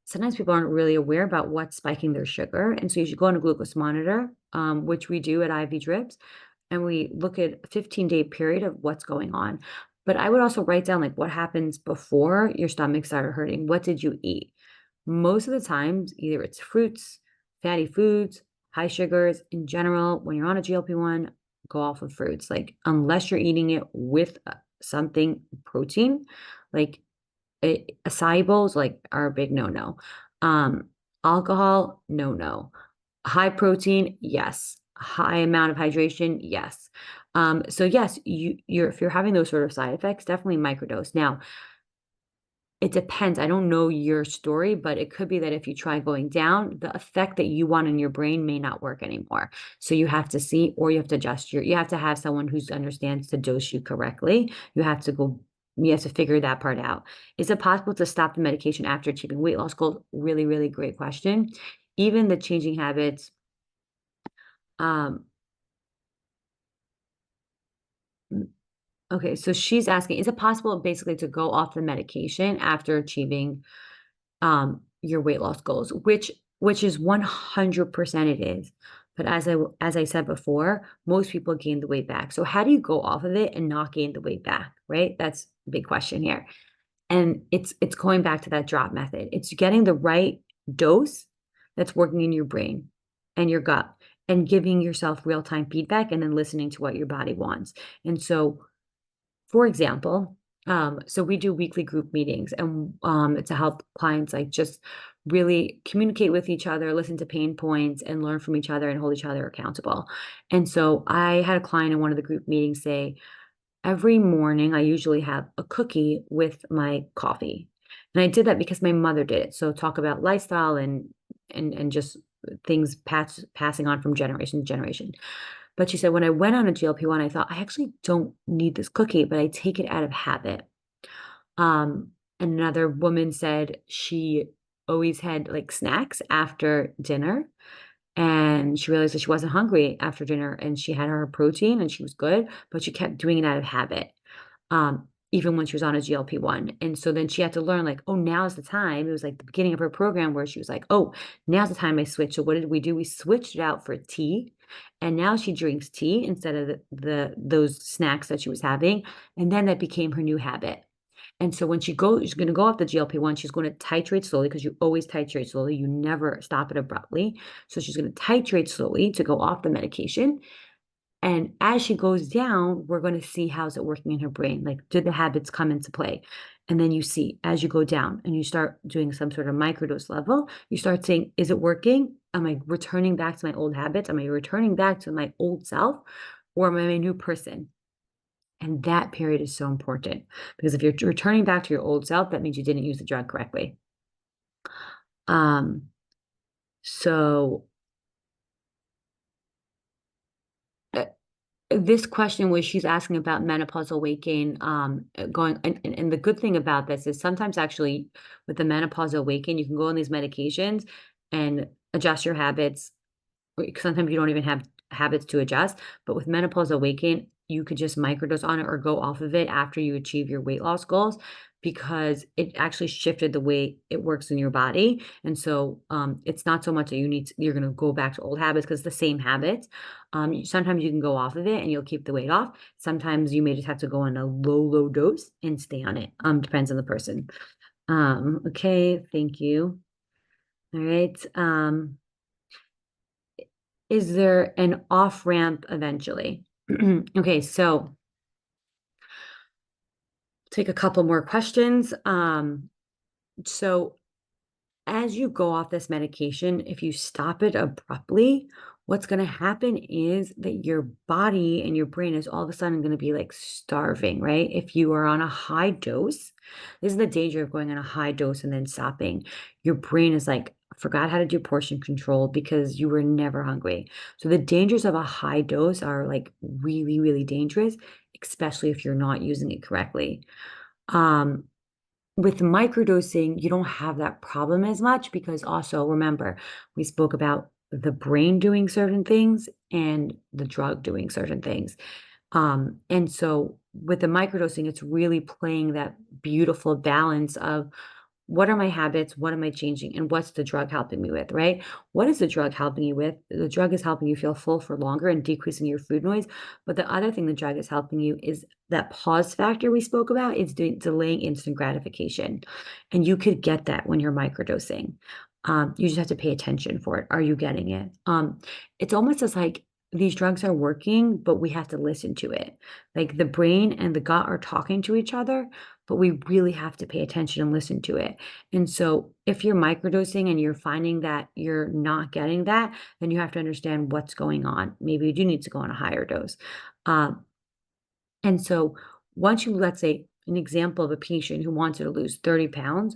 S1: Sometimes people aren't really aware about what's spiking their sugar. And so you should go on a glucose monitor, which we do at IV Drips, and we look at a 15-day period of what's going on. But I would also write down like what happens before your stomach started hurting. What did you eat? Most of the times, either it's fruits, fatty foods, high sugars. In general, when you're on a GLP-1, go off of fruits. Like, unless you're eating it with something protein, like acai bowls, like, are a big no-no. Alcohol, no. High protein, yes. High amount of hydration, yes. So yes, if you're having those sort of side effects, definitely microdose. Now, it depends. I don't know your story, but it could be that if you try going down, the effect that you want in your brain may not work anymore. So you have to see, or you have to adjust you have to have someone who understands to dose you correctly. You have to figure that part out. Is it possible to stop the medication after achieving weight loss goals? Really, really great question. Even the changing habits, okay, so she's asking, is it possible basically to go off the medication after achieving your weight loss goals? Which is 100% it is. But as I said before, most people gain the weight back. So how do you go off of it and not gain the weight back, right? That's the big question here. And it's going back to that drop method. It's getting the right dose that's working in your brain and your gut, and giving yourself real-time feedback, and then listening to what your body wants. And so, for example, so we do weekly group meetings, and to help clients like just really communicate with each other, listen to pain points, and learn from each other and hold each other accountable. And so I had a client in one of the group meetings say, every morning I usually have a cookie with my coffee. And I did that because my mother did it. So talk about lifestyle and just things passing on from generation to generation. But she said when I went on a GLP-1, I thought I actually don't need this cookie, but I take it out of habit. And another woman said she always had like snacks after dinner, and she realized that she wasn't hungry after dinner, and she had her protein and she was good, but she kept doing it out of habit. Even when she was on a GLP-1. And so then she had to learn, like, oh, now's the time. It was like the beginning of her program where she was like, oh, now's the time I switch. So what did we do? We switched it out for tea. And now she drinks tea instead of those snacks that she was having. And then that became her new habit. And so when she's going to go off the GLP-1, she's going to titrate slowly because you always titrate slowly. You never stop it abruptly. So she's going to titrate slowly to go off the medication. And as she goes down, we're going to see how's it working in her brain. Like, did the habits come into play? And then you see as you go down and you start doing some sort of microdose level, you start saying, is it working? Am I returning back to my old habits? Am I returning back to my old self? Or am I a new person? And that period is so important because if you're returning back to your old self, that means you didn't use the drug correctly. Um, so uh, this question was she's asking about menopausal weight gain, going and the good thing about this is sometimes actually with the menopausal weight gain, you can go on these medications and adjust your habits. Sometimes you don't even have habits to adjust, but with menopausal weight gain, you could just microdose on it or go off of it after you achieve your weight loss goals because it actually shifted the way it works in your body. And so it's not so much that you're going to go back to old habits because it's the same habits. Sometimes you can go off of it and you'll keep the weight off. Sometimes you may just have to go on a low dose and stay on it. Depends on the person. Okay, thank you. All right. Is there an off ramp eventually? Okay, so take a couple more questions. So as you go off this medication, if you stop it abruptly, what's going to happen is that your body and your brain is all of a sudden going to be like starving, right? If you are on a high dose, this is the danger of going on a high dose and then stopping. Your brain is like, forgot how to do portion control because you were never hungry. So the dangers of a high dose are like really, really dangerous, especially if you're not using it correctly. Um, with microdosing, you don't have that problem as much because also remember, we spoke about the brain doing certain things and the drug doing certain things. And so with the microdosing, it's really playing that beautiful balance of what are my habits? What am I changing? And what's the drug helping me with, right? What is the drug helping you with? The drug is helping you feel full for longer and decreasing your food noise. But the other thing the drug is helping you is that pause factor we spoke about. It's delaying instant gratification. And you could get that when you're microdosing. You just have to pay attention for it. Are you getting it? It's almost as like these drugs are working, but we have to listen to it. Like the brain and the gut are talking to each other, but we really have to pay attention and listen to it. And so if you're microdosing and you're finding that you're not getting that, then you have to understand what's going on. Maybe you do need to go on a higher dose. And so once you, let's say, an example of a patient who wanted to lose 30 pounds,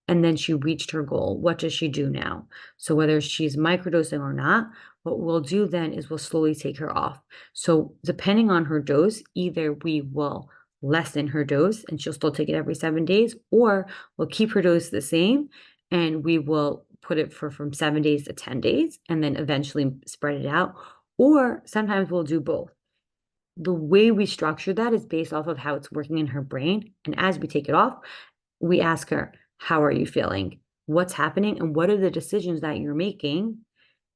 S1: and then she reached her goal, what does she do now? So whether she's microdosing or not, what we'll do then is we'll slowly take her off. So depending on her dose, either we will lessen her dose and she'll still take it every 7 days, or we'll keep her dose the same and we will put it for from 7 days to 10 days and then eventually spread it out. Or sometimes we'll do both. The way we structure that is based off of how it's working in her brain. And as we take it off, we ask her, how are you feeling? What's happening? And what are the decisions that you're making?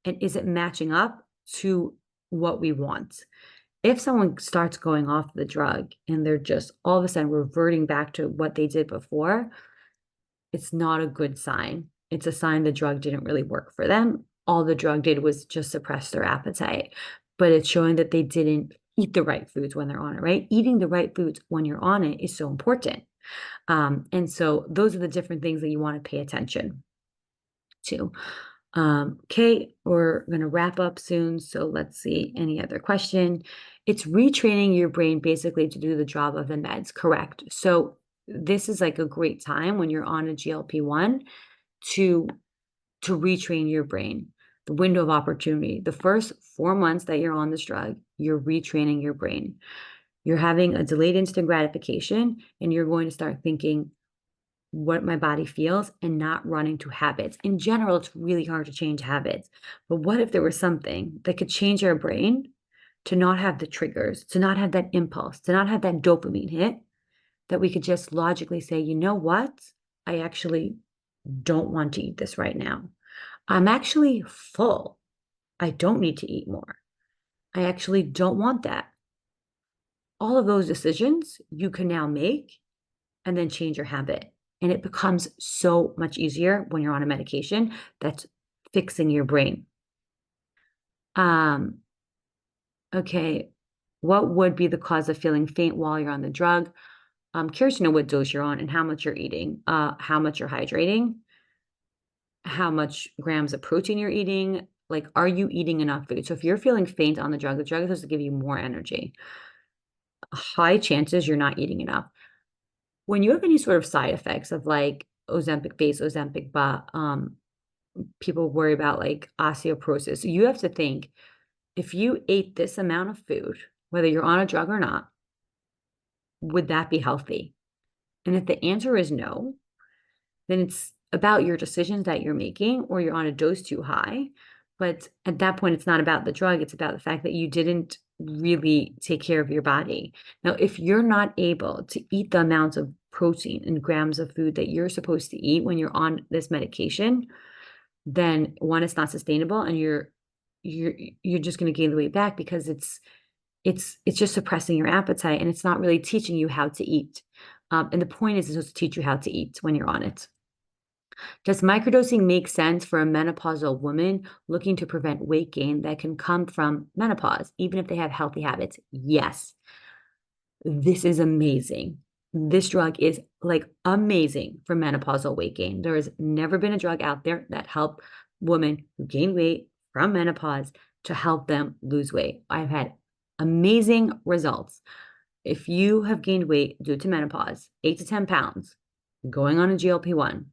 S1: And is it matching up to what we want? If someone starts going off the drug and they're just all of a sudden reverting back to what they did before, it's not a good sign. It's a sign the drug didn't really work for them. All the drug did was just suppress their appetite, but it's showing that they didn't eat the right foods when they're on it, right? Eating the right foods when you're on it is so important. And so those are the different things that you want to pay attention to. Okay, we're going to wrap up soon. So let's see any other question. It's retraining your brain basically to do the job of the meds, correct? So this is like a great time when you're on a GLP-1 to retrain your brain. The window of opportunity. The first 4 months that you're on this drug, you're retraining your brain. You're having a delayed instant gratification, and you're going to start thinking what my body feels and not running to habits. In general, it's really hard to change habits. But what if there was something that could change our brain to not have the triggers, to not have that impulse, to not have that dopamine hit, that we could just logically say, you know what? I actually don't want to eat this right now. I'm actually full. I don't need to eat more. I actually don't want that. All of those decisions you can now make and then change your habit. And it becomes so much easier when you're on a medication that's fixing your brain. Um, okay, what would be the cause of feeling faint while you're on the drug? I'm curious to know what dose you're on and how much you're eating, how much you're hydrating, how much grams of protein you're eating. Like, are you eating enough food? So if you're feeling faint on the drug is supposed to give you more energy. High chances you're not eating enough. When you have any sort of side effects of like Ozempic face, Ozempic butt, people worry about like osteoporosis. You have to think, if you ate this amount of food, whether you're on a drug or not, would that be healthy? And if the answer is no, then it's about your decisions that you're making, or you're on a dose too high. But at that point, it's not about the drug. It's about the fact that you didn't really take care of your body. Now, if you're not able to eat the amounts of protein and grams of food that you're supposed to eat when you're on this medication, then one, it's not sustainable, and you're just going to gain the weight back because it's just suppressing your appetite, and it's not really teaching you how to eat. And the point is, it's supposed to teach you how to eat when you're on it. Does microdosing make sense for a menopausal woman looking to prevent weight gain that can come from menopause, even if they have healthy habits? Yes. This is amazing. This drug is like amazing for menopausal weight gain. There has never been a drug out there that helped women who gain weight from menopause to help them lose weight. I've had amazing results. If you have gained weight due to menopause, 8 to 10 pounds, going on a GLP-1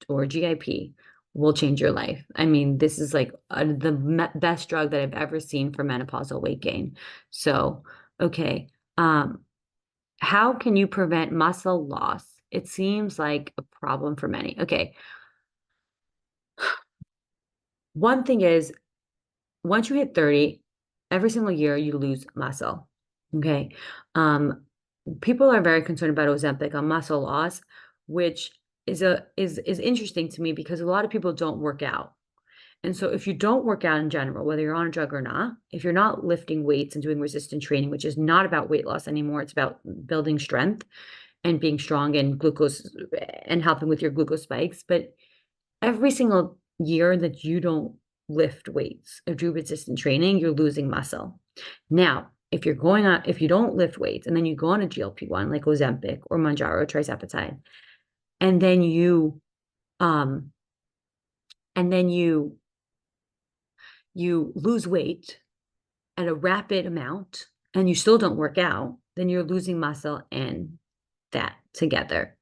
S1: or GIP will change your life. I mean, this is like the best drug that I've ever seen for menopausal weight gain. So, okay. How can you prevent muscle loss? It seems like a problem for many. Okay. One thing is, once you hit 30, every single year you lose muscle. Okay. People are very concerned about Ozempic on muscle loss, which is interesting to me because a lot of people don't work out. And so if you don't work out in general, whether you're on a drug or not, if you're not lifting weights and doing resistant training, which is not about weight loss anymore, it's about building strength and being strong and glucose and helping with your glucose spikes. But every single year that you don't lift weights or do resistant training, you're losing muscle. Now, if you don't lift weights and then you go on a GLP-1 like Ozempic or Mounjaro, tirzepatide, and then um, you lose weight at a rapid amount and you still don't work out, then you're losing muscle and fat together.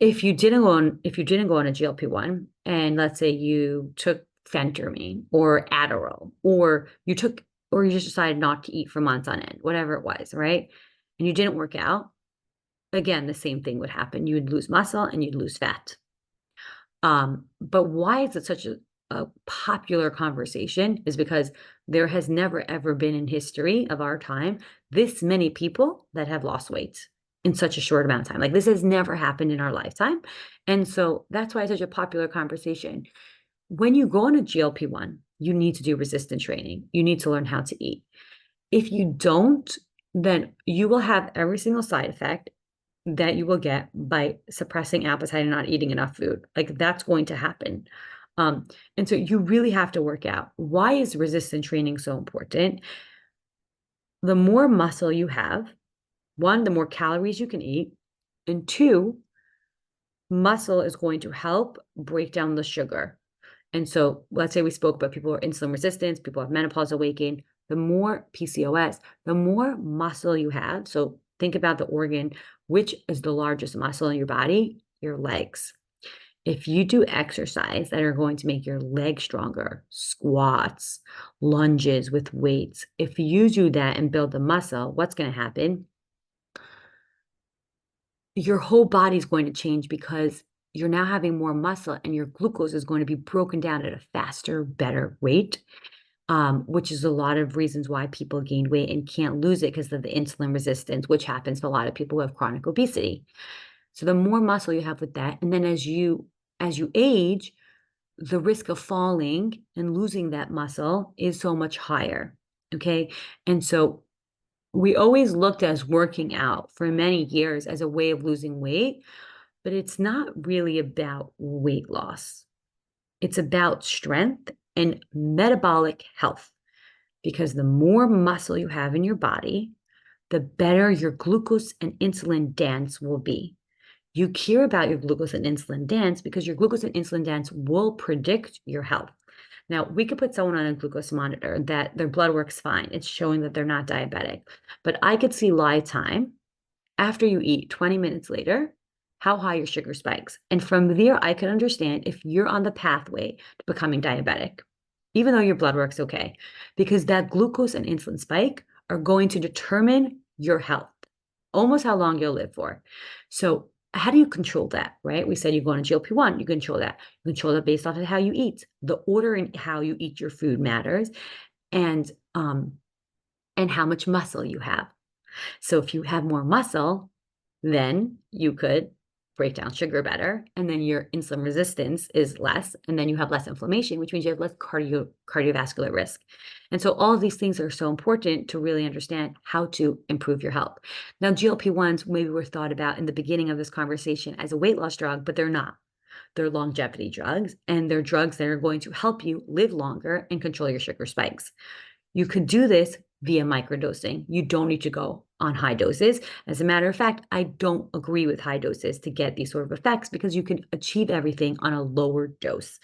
S1: If you didn't go on a GLP-1 and let's say you took phentermine or Adderall, or you just decided not to eat for months on end, whatever it was, right? And you didn't work out, again, the same thing would happen. You would lose muscle and you'd lose fat. But why is it such a popular conversation is because there has never, ever been in history of our time this many people that have lost weight in such a short amount of time. Like, this has never happened in our lifetime. And so that's why it's such a popular conversation. When you go on a GLP-1, you need to do resistance training. You need to learn how to eat. If you don't, then you will have every single side effect that you will get by suppressing appetite and not eating enough food. Like, that's going to happen. And so you really have to work out. Why is resistance training so important? The more muscle you have, one, the more calories you can eat, and two, muscle is going to help break down the sugar. And so let's say we spoke about people who are insulin resistant, people who have menopausal weight gain, the more PCOS, the more muscle you have. So think about the organ, which is the largest muscle in your body? Your legs. If you do exercise that are going to make your legs stronger, squats, lunges with weights, if you do that and build the muscle, what's going to happen? Your whole body's going to change because you're now having more muscle and your glucose is going to be broken down at a faster, better rate, which is a lot of reasons why people gain weight and can't lose it because of the insulin resistance, which happens to a lot of people who have chronic obesity. So the more muscle you have with that, and then as you age, the risk of falling and losing that muscle is so much higher. Okay. And so we always looked as working out for many years as a way of losing weight, but it's not really about weight loss. It's about strength and metabolic health because the more muscle you have in your body, the better your glucose and insulin dance will be. You care about your glucose and insulin dance because your glucose and insulin dance will predict your health. Now, we could put someone on a glucose monitor that their blood works fine. It's showing that they're not diabetic. But I could see live time after you eat 20 minutes later, how high your sugar spikes. And from there, I can understand if you're on the pathway to becoming diabetic, even though your blood works okay, because that glucose and insulin spike are going to determine your health, almost how long you'll live for. So how do you control that, right? We said you go on a GLP-1, you control that. You control that based off of how you eat. The order in how you eat your food matters, and how much muscle you have. So if you have more muscle, then you could break down sugar better, and then your insulin resistance is less, and then you have less inflammation, which means you have less cardiovascular risk. And so all of these things are so important to really understand how to improve your health. Now, GLP-1s maybe were thought about in the beginning of this conversation as a weight loss drug, but they're not. They're longevity drugs, and they're drugs that are going to help you live longer and control your sugar spikes. You could do this via microdosing. You don't need to go on high doses. As a matter of fact, I don't agree with high doses to get these sort of effects because you can achieve everything on a lower dose.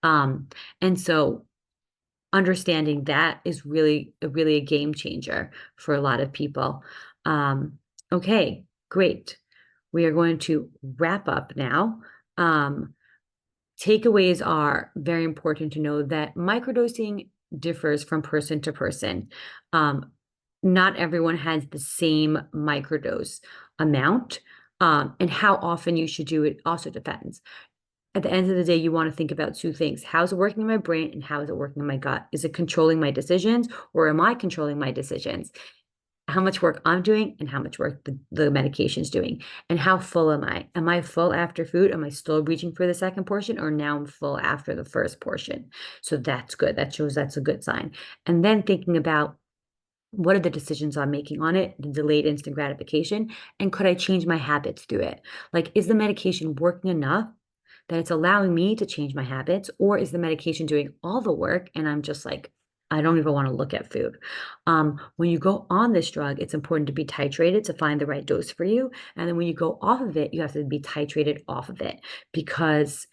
S1: And so understanding that is really a game changer for a lot of people. Okay, great. We are going to wrap up now. Takeaways are very important to know that microdosing differs from person to person. Not everyone has the same microdose amount, and how often you should do it also depends. At the end of the day, you want to think about two things. How is it working in my brain and how is it working in my gut? Is it controlling my decisions or am I controlling my decisions? How much work I'm doing and how much work the medication's doing. And how full am I? Am I full after food? Am I still reaching for the second portion or now I'm full after the first portion? So that's good. That shows that's a good sign. And then thinking about what are the decisions I'm making on it, the delayed instant gratification, and could I change my habits through it? Like, is the medication working enough that it's allowing me to change my habits, or is the medication doing all the work and I'm just like, I don't even want to look at food. When you go on this drug, it's important to be titrated to find the right dose for you. And then when you go off of it, you have to be titrated off of it because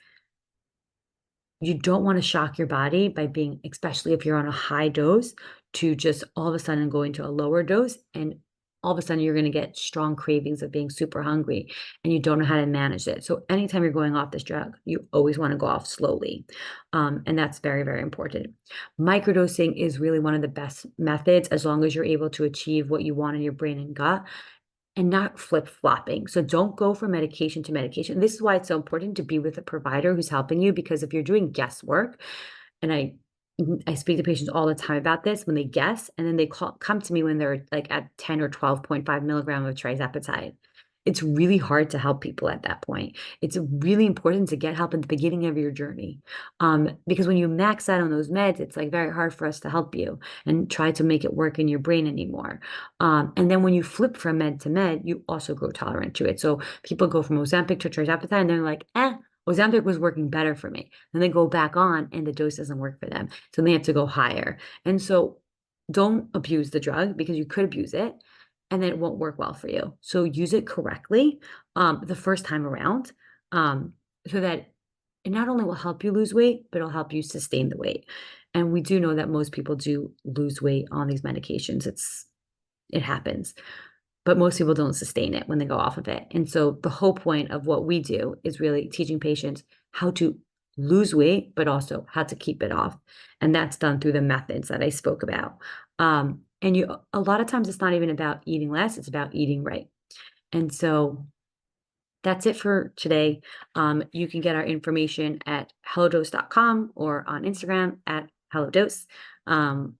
S1: you don't want to shock your body by being, especially if you're on a high dose, to just all of a sudden go into a lower dose and all of a sudden you're going to get strong cravings of being super hungry and you don't know how to manage it. So anytime you're going off this drug, you always want to go off slowly. And that's very, very important. Microdosing is really one of the best methods as long as you're able to achieve what you want in your brain and gut and not flip-flopping. So don't go from medication to medication. This is why it's so important to be with a provider who's helping you, because if you're doing guesswork, and I speak to patients all the time about this, when they guess and then they come to me when they're like at 10 or 12.5 milligram of trizepatide. It's really hard to help people at that point. It's really important to get help at the beginning of your journey. Because when you max out on those meds, it's like very hard for us to help you and try to make it work in your brain anymore. And then when you flip from med to med, you also grow tolerant to it. So people go from Ozempic to trizepatide and they're like, Ozempic was working better for me. Then they go back on and the dose doesn't work for them. So they have to go higher. And so don't abuse the drug because you could abuse it and then it won't work well for you. So use it correctly the first time around so that it not only will help you lose weight, but it'll help you sustain the weight. And we do know that most people do lose weight on these medications. It happens, but most people don't sustain it when they go off of it. And so the whole point of what we do is really teaching patients how to lose weight, but also how to keep it off. And that's done through the methods that I spoke about. And a lot of times it's not even about eating less, it's about eating right. And so that's it for today. You can get our information at hellodose.com or on Instagram at hellodose,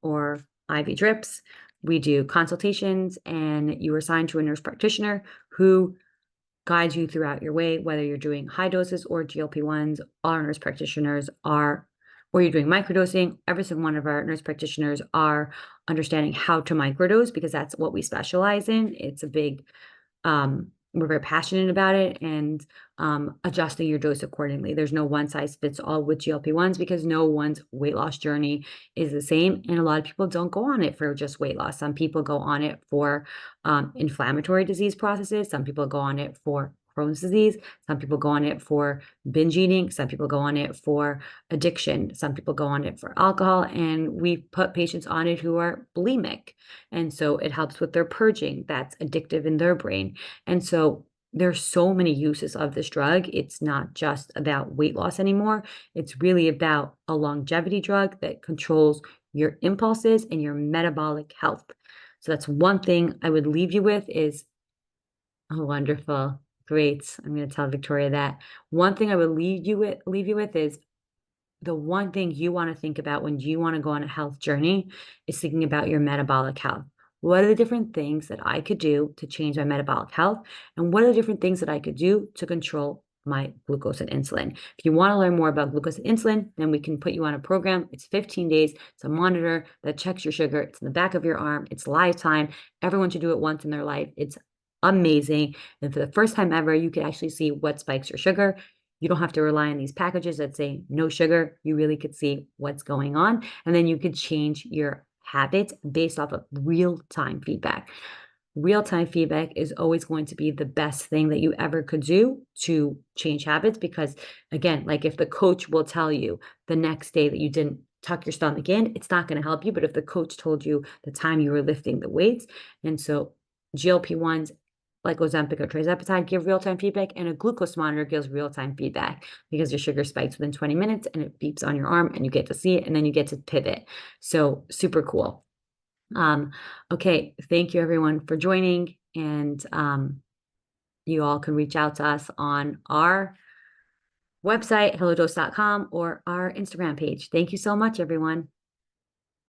S1: or IV drips. We do consultations, and you are assigned to a nurse practitioner who guides you throughout your way, whether you're doing high doses or GLP-1s. Our nurse practitioners are, or you're doing microdosing. Every single one of our nurse practitioners are understanding how to microdose, because that's what we specialize in. It's a big, we're very passionate about it, and adjusting your dose accordingly. There's no one size fits all with GLP-1s, because no one's weight loss journey is the same. And a lot of people don't go on it for just weight loss. Some people go on it for inflammatory disease processes. Some people go on it for Crohn's disease. Some people go on it for binge eating. Some people go on it for addiction. Some people go on it for alcohol. And we put patients on it who are bulimic. And so it helps with their purging. That's addictive in their brain. And so there's so many uses of this drug. It's not just about weight loss anymore. It's really about a longevity drug that controls your impulses and your metabolic health. So that's one thing I would leave you with is, oh, wonderful. Great. I'm going to tell Victoria that. One thing I would leave you with is the one thing you want to think about when you want to go on a health journey is thinking about your metabolic health. What are the different things that I could do to change my metabolic health? And what are the different things that I could do to control my glucose and insulin? If you want to learn more about glucose and insulin, then we can put you on a program. It's 15 days. It's a monitor that checks your sugar. It's in the back of your arm. It's lifetime. Everyone should do it once in their life. It's amazing. And for the first time ever, you can actually see what spikes your sugar. You don't have to rely on these packages that say no sugar. You really could see what's going on. And then you could change your habits based off of real-time feedback. Real-time feedback is always going to be the best thing that you ever could do to change habits, because again, like if the coach will tell you the next day that you didn't tuck your stomach in, it's not going to help you. But if the coach told you the time you were lifting the weights, and so GLP-1s like Ozempic or tirzepatide give real-time feedback, and a glucose monitor gives real-time feedback, because your sugar spikes within 20 minutes and it beeps on your arm and you get to see it, and then you get to pivot. So super cool. Okay, thank you everyone for joining, and you all can reach out to us on our website, hellodose.com, or our Instagram page. Thank you so much, everyone.